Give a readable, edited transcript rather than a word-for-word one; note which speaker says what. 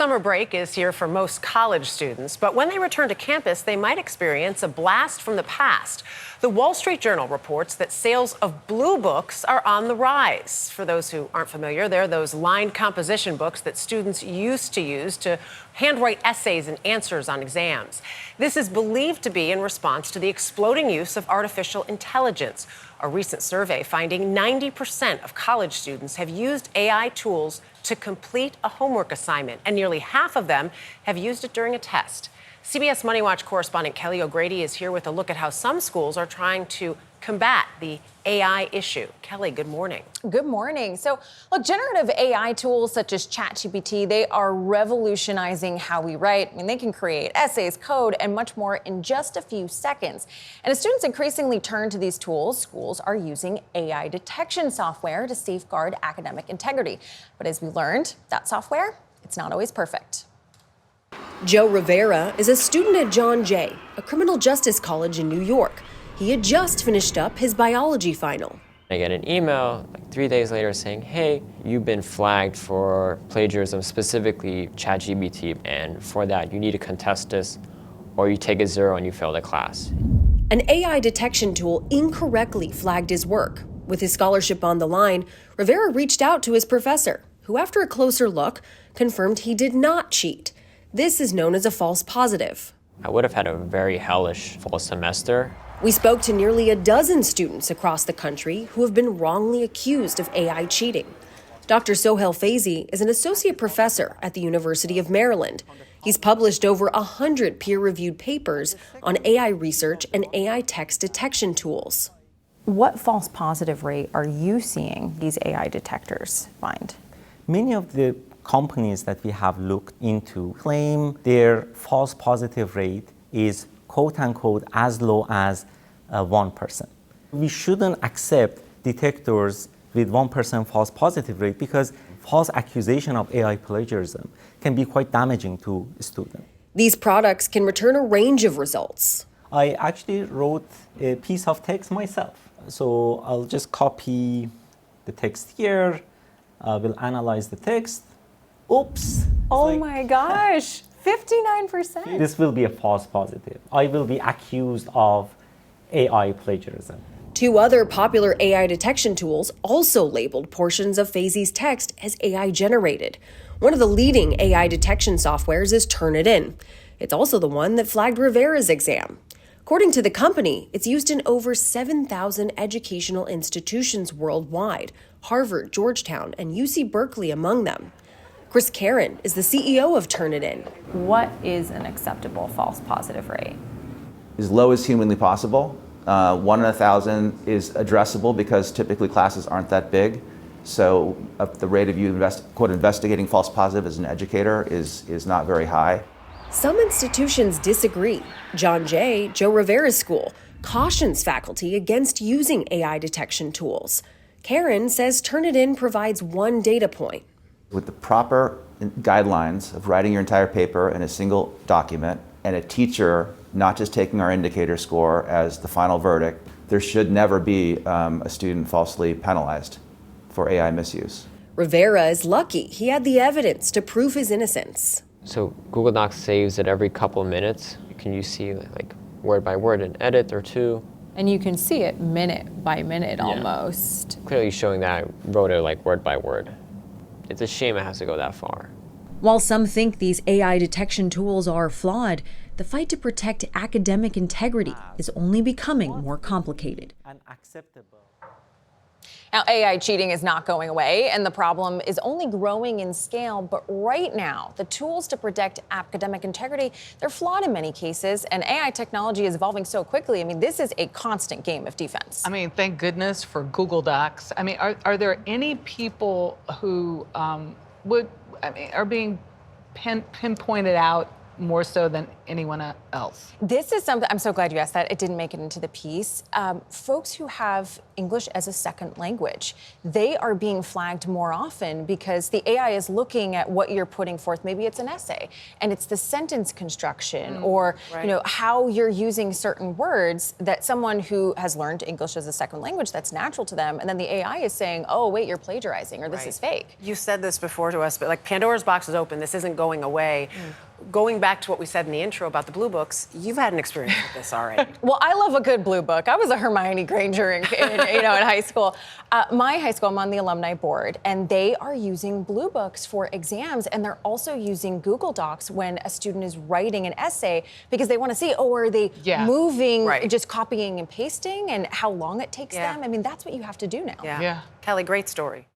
Speaker 1: Summer break is here for most college students, but when they return to campus, they might experience a blast from the past. The Wall Street Journal reports that sales of blue books are on the rise. For those who aren't familiar, they're those lined composition books that students used to use to handwrite essays and answers on exams. This is believed to be in response to the exploding use of artificial intelligence. A recent survey finding 90% of college students have used AI tools to complete a homework assignment, and nearly half of them have used it during a test. CBS Money Watch correspondent Kelly O'Grady is here with a look at how some schools are trying to combat the AI issue. Kelly, good morning.
Speaker 2: Good morning. So, look, generative AI tools such as ChatGPT, they are revolutionizing how we write. I mean, they can create essays, code, and much more in just a few seconds. And as students increasingly turn to these tools, schools are using AI detection software to safeguard academic integrity. But as we learned, that software, it's not always perfect.
Speaker 3: Joe Rivera is a student at John Jay, a criminal justice college in New York. He had just finished up his biology final.
Speaker 4: I get an email like 3 days later saying, hey, you've been flagged for plagiarism, specifically ChatGPT, and for that you need to contest this or you take a 0 and you fail the class.
Speaker 3: An AI detection tool incorrectly flagged his work. With his scholarship on the line, Rivera reached out to his professor, who after a closer look, confirmed he did not cheat. This is known as a false positive.
Speaker 4: I would have had a very hellish fall semester.
Speaker 3: We spoke to nearly a dozen students across the country who have been wrongly accused of AI cheating. Dr. Sohail Faizi is an associate professor at the University of Maryland. He's published over 100 peer-reviewed papers on AI research and AI text detection tools.
Speaker 2: What false positive rate are you seeing these AI detectors find?
Speaker 5: Many of the companies that we have looked into claim their false positive rate is quote-unquote as low as 1%. We shouldn't accept detectors with 1% false positive rate because false accusation of AI plagiarism can be quite damaging to a student.
Speaker 3: These products can return a range of results.
Speaker 5: I actually wrote a piece of text myself. So I'll just copy the text here. We'll analyze the text. Oops.
Speaker 2: Oh my gosh. 59%.
Speaker 5: This will be a false positive. I will be accused of AI plagiarism.
Speaker 3: Two other popular AI detection tools also labeled portions of Faizi's text as AI generated. One of the leading AI detection softwares is Turnitin. It's also the one that flagged Rivera's exam. According to the company, it's used in over 7,000 educational institutions worldwide, Harvard, Georgetown, and UC Berkeley among them. Chris Karen is the CEO of Turnitin.
Speaker 2: What is an acceptable false positive rate?
Speaker 6: As low as humanly possible. 1 in 1,000 is addressable because typically classes aren't that big. So the rate of you investigating false positive as an educator is not very high.
Speaker 3: Some institutions disagree. John Jay, Joe Rivera's school, cautions faculty against using AI detection tools. Karen says Turnitin provides one data point.
Speaker 6: With the proper guidelines of writing your entire paper in a single document and a teacher not just taking our indicator score as the final verdict, there should never be a student falsely penalized for AI misuse.
Speaker 3: Rivera is lucky he had the evidence to prove his innocence.
Speaker 4: So Google Docs saves it every couple of minutes. Can you see like word by word an edit or two?
Speaker 2: And you can see it minute by minute almost.
Speaker 4: Clearly showing that I wrote it like word by word. It's a shame it has to go that far.
Speaker 3: While some think these AI detection tools are flawed, the fight to protect academic integrity is only becoming more complicated.
Speaker 2: Now, AI cheating is not going away, and the problem is only growing in scale. But right now, the tools to protect academic integrity, they're flawed in many cases, and AI technology is evolving so quickly. I mean, this is a constant game of defense.
Speaker 7: I mean, thank goodness for Google Docs. I mean, are there any people who are being pinpointed out more so than anyone else?
Speaker 2: This is something, I'm so glad you asked that. It didn't make it into the piece. Folks who have English as a second language, they are being flagged more often because the AI is looking at what you're putting forth. Maybe it's an essay and it's the sentence construction or how you're using certain words that someone who has learned English as a second language, that's natural to them. And then the AI is saying, oh, wait, you're plagiarizing or this is fake.
Speaker 1: You said this before to us, but like Pandora's box is open. This isn't going away. Going back to what we said in the intro about the blue books, you've had an experience with this already.
Speaker 2: Well, I love a good blue book. I was a Hermione Granger in high school. My high school, I'm on the alumni board, and they are using blue books for exams, and they're also using Google Docs when a student is writing an essay because they want to see, are they moving, just copying and pasting, and how long it takes them? I mean, that's what you have to do now.
Speaker 1: Kelly, great story.